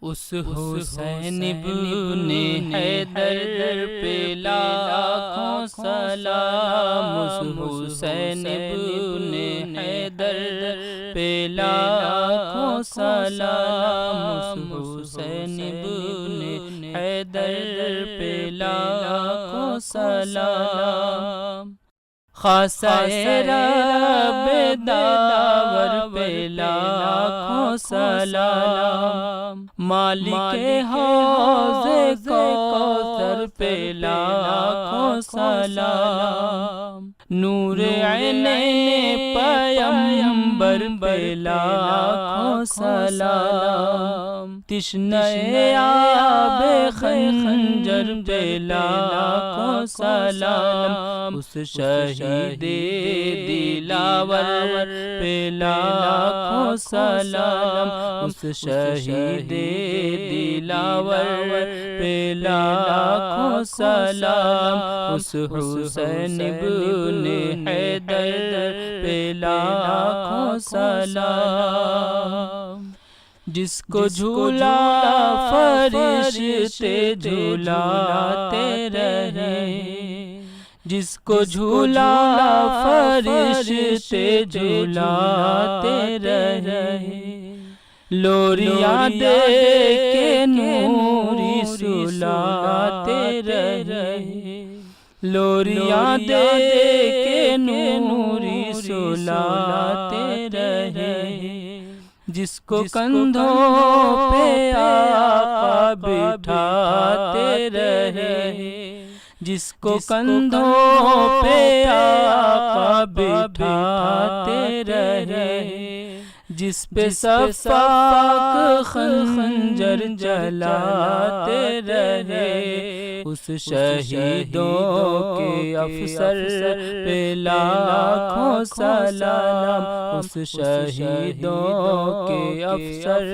اس حسین ابن حیدر پہ لاکھوں سلام، اس حسین ابن حیدر پہ لاکھوں سلام، اس حسین ابن حیدر پہ لاکھوں سلام۔ خاصہ رب داور پہ لاکھوں سلام، مالک حوض کوثر پہ لاکھوں سلام، نور عینین پیمبر پہ لاکھوں سلام، تشنہ آب خنجر پہ لاکھوں سلام، اس شہید دلاور پہ لاکھوں سلام، اس شہید دلاور پہ لاکھوں سلام، اس حسین ابن حیدر پہ لاکھوں سلام۔ جس کو جھولا فرشتے جھولاتے رہے، جس کو جھولا فرشتے جھولاتے رہے، لوریاں دے کے نوری سلاتے رہے، لوریاں دے کے نوری سلاتے رہے، جس کو کندھوں پہ آقا بٹھاتے رہے، جس کو کندھوں پہ آقا بٹھاتے رہے، جس پہ صفاق خنجر جلاتے رہے، اس شہیدوں کے افسر پہ لاکھوں سلام، اس شہیدوں کے افسر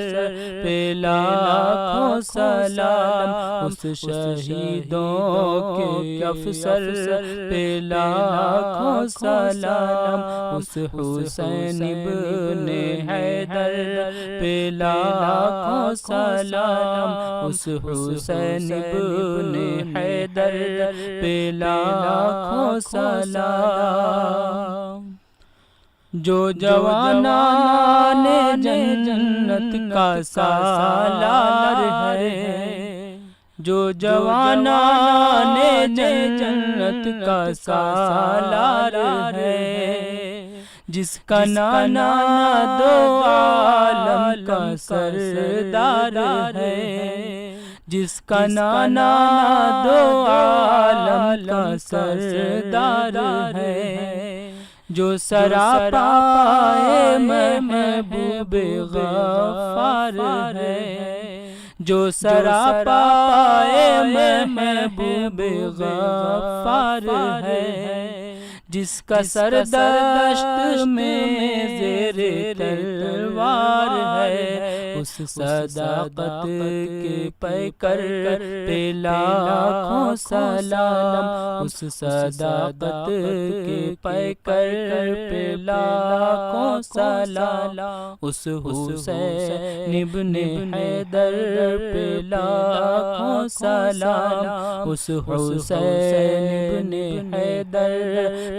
پہ لاکھوں سلام، اس شہیدوں کے افسر پہ لاکھوں سلام، اس حسین ابن حیدر پہ لاکھوں سلام، اس حسین ابن حیدر پہ لاکھوں سلام۔ جو جوانان جنت کا سالار ہے، جو جوانان جنت کا سالار ہے، جس کا نانا دو عالم کا سردار ہے، جس کا نانا دو عالم کا سردار ہے، جو سراپائے محبوب غفار ہے، جو سراپائے محبوب غفار ہے، جس کا سر دشت میں زیر تلوار ہے، اس صداقت کے پیکر پہ لاکھوں سلام، اس صداقت کے پیکر پہ لاکھوں سلام، اس حسین ابن حیدر پہ لاکھوں سلام، اس حسین ابن حیدر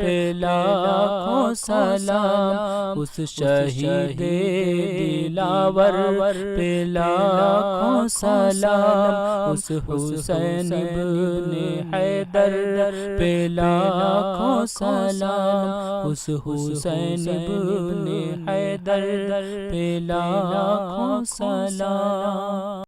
پہ لاکھوں سلام، اس شہید دلاور پہ لاکھوں سلام، اس حسین ابن حیدر پہ لاکھوں سلام، اس حسین ابن حیدر پہ لاکھوں سلام۔